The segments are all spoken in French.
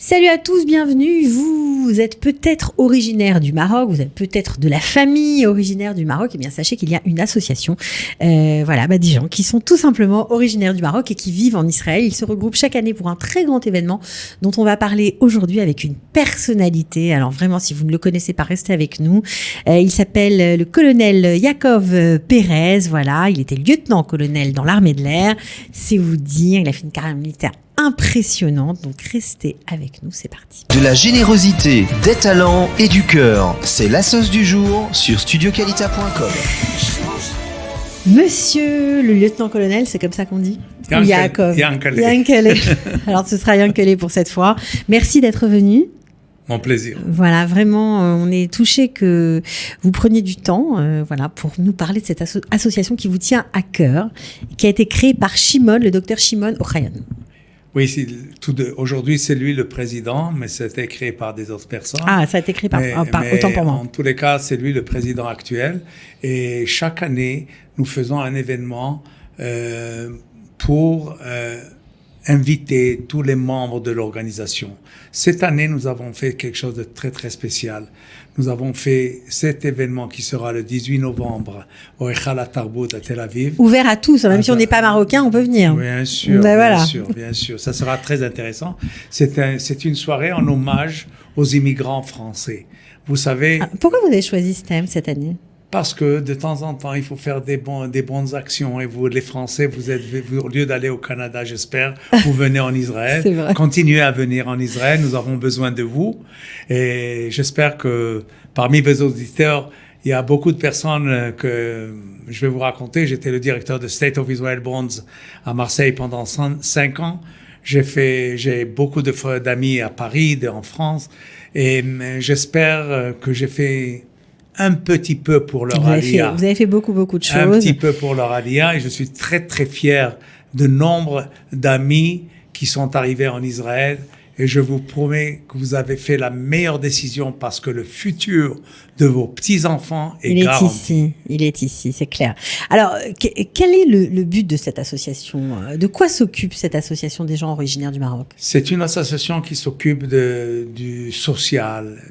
Salut à tous, bienvenue. Vous êtes peut-être originaire du Maroc, vous êtes peut-être de la famille originaire du Maroc. Eh bien, sachez qu'il y a une association, des gens qui sont tout simplement originaires du Maroc et qui vivent en Israël. Ils se regroupent chaque année pour un très grand événement dont on va parler aujourd'hui avec une personnalité. Alors vraiment, si vous ne le connaissez pas, restez avec nous. Il s'appelle le colonel Yaakov Pérez. Voilà, il était lieutenant-colonel dans l'armée de l'air. C'est vous dire, il a fait une carrière militaire impressionnante, donc restez avec nous, c'est parti. De la générosité, des talents et du cœur, c'est la sauce du jour sur studioqualita.com. Monsieur le lieutenant-colonel, c'est comme ça qu'on dit? Yaakov. Yankele. Alors ce sera Yankele pour cette fois. Merci d'être venu. Mon plaisir. Voilà, vraiment, on est touchés que vous preniez du temps pour nous parler de cette association qui vous tient à cœur, qui a été créée par Shimon, le docteur Shimon Ochayon. Oui, aujourd'hui, c'est lui le président, mais c'était créé par des autres personnes. Ah, ça a été créé autant pour moi. En tous les cas, c'est lui le président actuel. Et chaque année, nous faisons un événement pour inviter tous les membres de l'organisation. Cette année, nous avons fait quelque chose de très, très spécial. Nous avons fait cet événement qui sera le 18 novembre au Eichal HaTarbout à Tel Aviv. Ouvert à tous, même si on n'est pas marocain, on peut venir. Bien sûr, bien sûr. Ça sera très intéressant. C'est une soirée en hommage aux immigrants français. Vous savez... Pourquoi vous avez choisi ce thème cette année ? Parce que de temps en temps, il faut faire des bonnes actions. Et vous, les Français, vous, au lieu d'aller au Canada, j'espère, vous venez en Israël. C'est vrai. Continuez à venir en Israël. Nous avons besoin de vous. Et j'espère que parmi vos auditeurs, il y a beaucoup de personnes que je vais vous raconter. J'étais le directeur de State of Israel Bonds à Marseille pendant 5 ans. J'ai beaucoup d'amis à Paris, en France. Et j'espère que j'ai fait un petit peu pour leur Aliyah. Vous avez fait beaucoup de choses. Un petit peu pour leur Aliyah et je suis très très fier de nombre d'amis qui sont arrivés en Israël et je vous promets que vous avez fait la meilleure décision parce que le futur de vos petits-enfants est garanti. Il est ici, c'est clair. Alors, quel est le but de cette association ? De quoi s'occupe cette association des gens originaires du Maroc ? C'est une association qui s'occupe du social,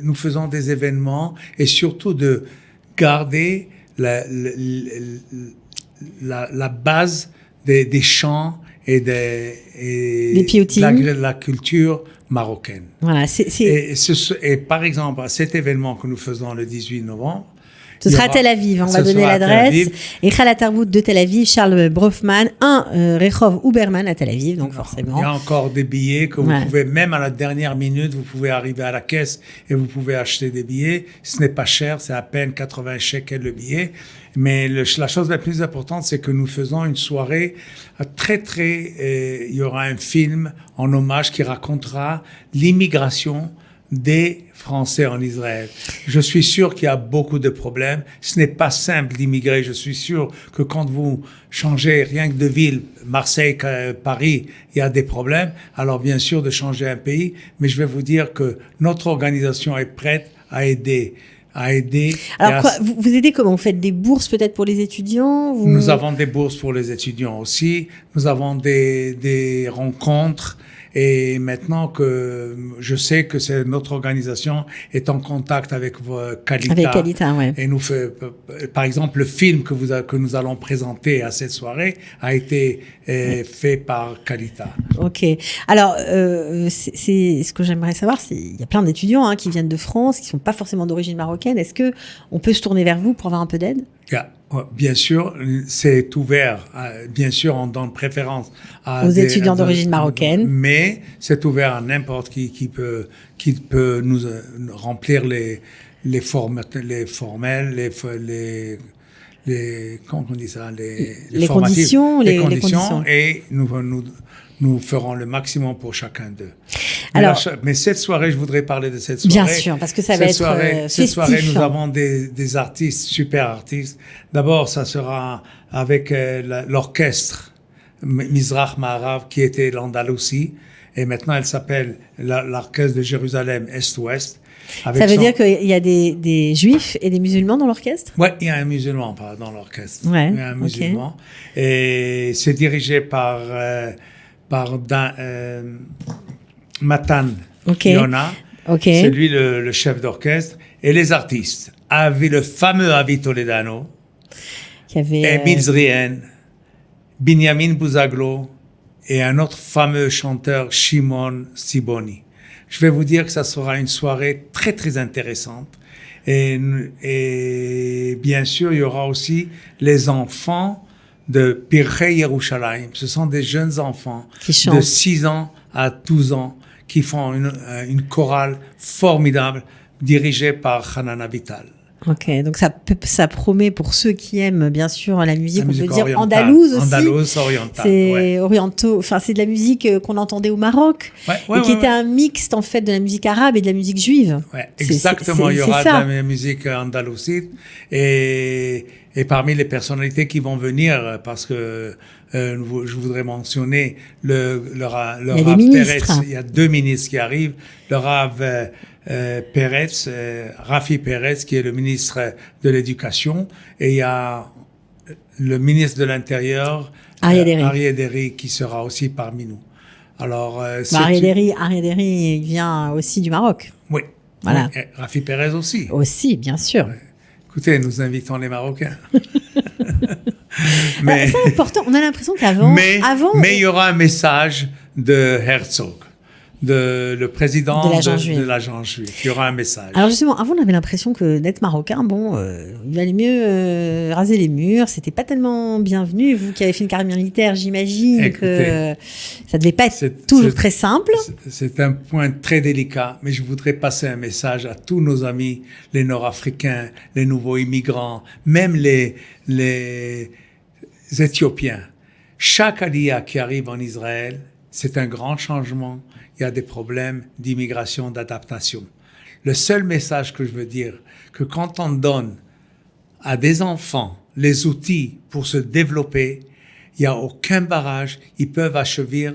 nous faisons des événements et surtout de garder la base des chants et de la culture marocaine. Voilà, Et par exemple, à cet événement que nous faisons le 18 novembre, ce sera à Tel Aviv, on va donner l'adresse. Eichal HaTarbout de Tel Aviv, Charles Brofman, Rehov Uberman à Tel Aviv, donc forcément. Il y a encore des billets que vous pouvez, même à la dernière minute, vous pouvez arriver à la caisse et vous pouvez acheter des billets. Ce n'est pas cher, c'est à peine 80 shekels le billet. Mais la chose la plus importante, c'est que nous faisons une soirée il y aura un film en hommage qui racontera l'immigration des Français en Israël. Je suis sûr qu'il y a beaucoup de problèmes. Ce n'est pas simple d'immigrer. Je suis sûr que quand vous changez rien que de ville, Marseille, Paris, il y a des problèmes. Alors bien sûr de changer un pays, mais je vais vous dire que notre organisation est prête à aider. Alors vous aidez comment ? Vous faites des bourses peut-être pour les étudiants ? Nous avons des bourses pour les étudiants aussi. Nous avons des rencontres. Et maintenant que je sais que notre organisation est en contact avec Kalita. Avec Kalita, ouais. Et par exemple, le film que nous allons présenter à cette soirée a été fait par Kalita. Ok. Alors, c'est ce que j'aimerais savoir, il y a plein d'étudiants qui viennent de France, qui sont pas forcément d'origine marocaine. Est-ce que on peut se tourner vers vous pour avoir un peu d'aide ? Bien sûr, c'est ouvert. Bien sûr, on donne préférence aux étudiants d'origine marocaine. Mais c'est ouvert à n'importe qui peut nous remplir les formels, comment on dit ça, les conditions, les conditions. Et nous ferons le maximum pour chacun d'eux. Mais cette soirée, je voudrais parler de cette soirée. Bien sûr, parce que ça va être festif. Cette soirée, nous avons des artistes, super artistes. D'abord, ça sera avec l'orchestre Mizrach Ma'arav qui était l'Andalousie. Et maintenant, elle s'appelle l'orchestre de Jérusalem Est-Ouest. Ça veut dire qu'il y a des juifs et des musulmans dans l'orchestre ? Oui, il y a un musulman dans l'orchestre. Ouais, il y a un musulman. Et c'est dirigé par par Matan Ok. Yona. Ok. C'est lui le chef d'orchestre. Et les artistes avaient le fameux Avi Toledano, Qui avait, Emile Zrien, Binyamin Bouzaglo et un autre fameux chanteur, Shimon Siboni. Je vais vous dire que ça sera une soirée très, très intéressante. Et bien sûr, il y aura aussi les enfants de Pirchei Yerushalayim. Ce sont des jeunes enfants de 6 ans à 12 ans qui font une chorale formidable dirigée par Hanan Avital. Ok, donc ça promet pour ceux qui aiment bien sûr la musique, on peut dire andalouse aussi. Andalouse, orientale. C'est orientaux, enfin c'est de la musique qu'on entendait au Maroc, et qui était un mixte en fait de la musique arabe et de la musique juive. Ouais, exactement, il y aura de la musique andalousie et parmi les personnalités qui vont venir, parce que je voudrais mentionner le Rav Peretz. Il y a 2 ministres qui arrivent, le Rav Peretz, Rafi Peretz, qui est le ministre de l'Éducation, et il y a le ministre de l'Intérieur, Aryeh Deri, qui sera aussi parmi nous. Alors, Aryeh Deri, il vient aussi du Maroc. Oui. Voilà. Oui, Rafi Peretz aussi. Aussi, bien sûr. Ouais. Écoutez, nous invitons les Marocains. Mais c'est important. On a l'impression qu'avant, mais il y aura un message de Herzog, le président de l'agent juif. Il y aura un message. Alors justement, avant, on avait l'impression que d'être marocain, il valait mieux raser les murs. C'était pas tellement bienvenu. Vous qui avez fait une carrière militaire, j'imagine que ça devait pas être toujours très simple. C'est un point très délicat, mais je voudrais passer un message à tous nos amis, les Nord-Africains, les nouveaux immigrants, même les Éthiopiens. Chaque aliyah qui arrive en Israël, c'est un grand changement. Il y a des problèmes d'immigration, d'adaptation. Le seul message que je veux dire, que quand on donne à des enfants les outils pour se développer, il n'y a aucun barrage, ils peuvent achever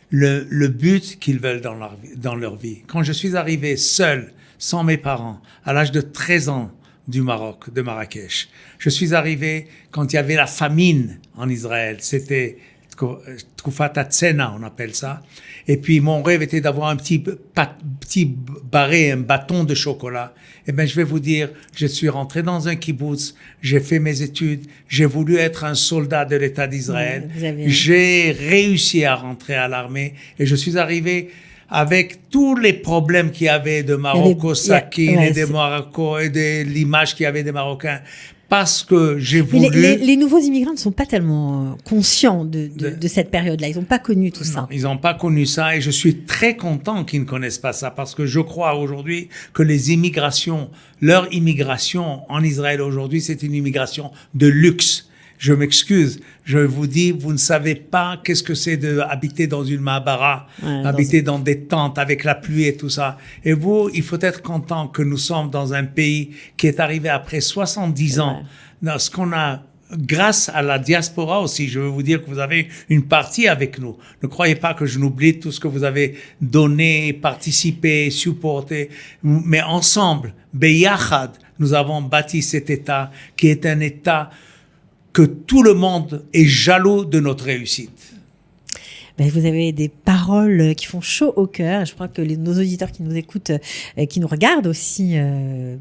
le but qu'ils veulent dans leur vie. Quand je suis arrivé seul, sans mes parents, à l'âge de 13 ans, du Maroc, de Marrakech. Je suis arrivé quand il y avait la famine en Israël. C'était Tkoufat Hatzena, on appelle ça. Et puis, mon rêve était d'avoir un petit barret, un bâton de chocolat. Eh bien, je vais vous dire, je suis rentré dans un kibbutz, j'ai fait mes études, j'ai voulu être un soldat de l'État d'Israël. J'ai réussi à rentrer à l'armée et je suis arrivé avec tous les problèmes qu'il y avait de Marocco, Sakine, et des Marocco, et de l'image qu'il y avait des Marocains. Parce que j'ai voulu... Les nouveaux immigrants ne sont pas tellement conscients de cette période-là. Ils n'ont pas connu tout ça. Ils n'ont pas connu ça et je suis très content qu'ils ne connaissent pas ça parce que je crois aujourd'hui que les immigrations, leur immigration en Israël aujourd'hui, c'est une immigration de luxe. Je m'excuse, je vous dis, vous ne savez pas qu'est-ce que c'est d'habiter dans une mahabara, habiter dans des tentes avec la pluie et tout ça. Et vous, il faut être content que nous sommes dans un pays qui est arrivé après 70 ans. Dans ce qu'on a, grâce à la diaspora aussi, je veux vous dire que vous avez une partie avec nous. Ne croyez pas que je n'oublie tout ce que vous avez donné, participé, supporté. Mais ensemble, Beyachad, nous avons bâti cet État qui est un État que tout le monde est jaloux de notre réussite. Vous avez des paroles qui font chaud au cœur. Je crois que nos auditeurs qui nous écoutent, qui nous regardent aussi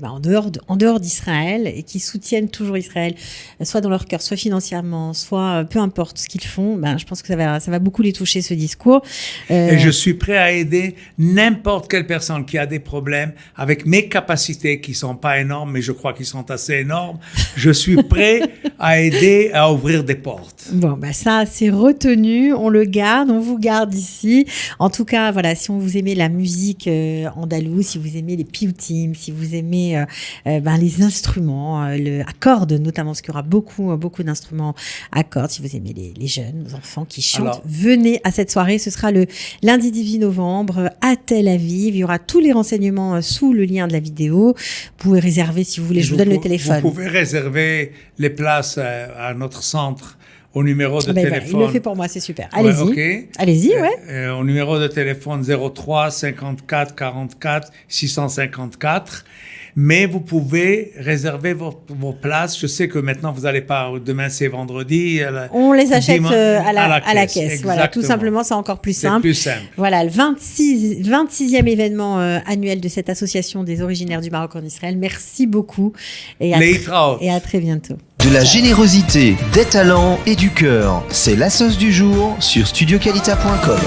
en dehors d'Israël et qui soutiennent toujours Israël, soit dans leur cœur, soit financièrement, soit peu importe ce qu'ils font, je pense que ça va beaucoup les toucher, ce discours. Et je suis prêt à aider n'importe quelle personne qui a des problèmes avec mes capacités qui sont pas énormes, mais je crois qu'ils sont assez énormes. Je suis prêt à aider à ouvrir des portes. Bon, ça c'est retenu, on le garde. On vous garde ici. En tout cas, voilà, si vous aimez la musique andalouse, si vous aimez les piyoutim, si vous aimez les instruments, à cordes notamment, parce qu'il y aura beaucoup d'instruments à cordes. Si vous aimez les jeunes, les enfants qui chantent, venez à cette soirée. Ce sera le lundi 18 novembre à Tel Aviv. Il y aura tous les renseignements sous le lien de la vidéo. Vous pouvez réserver si vous voulez. Je vous donne le téléphone. Vous pouvez réserver les places à notre centre au numéro de téléphone. Il le fait pour moi, c'est super. Allez-y. Okay. Allez-y, ouais. Au numéro de téléphone 03 54 44 654. Mais vous pouvez réserver vos places. Je sais que maintenant, vous n'allez pas. Demain, c'est vendredi. On les achète à la caisse. Voilà, tout simplement, c'est encore plus simple. C'est plus simple. Voilà, le 26e événement annuel de cette association des originaires du Maroc en Israël. Merci beaucoup. Et à très bientôt. De la générosité, des talents et du cœur. C'est la sauce du jour sur studioqualita.com.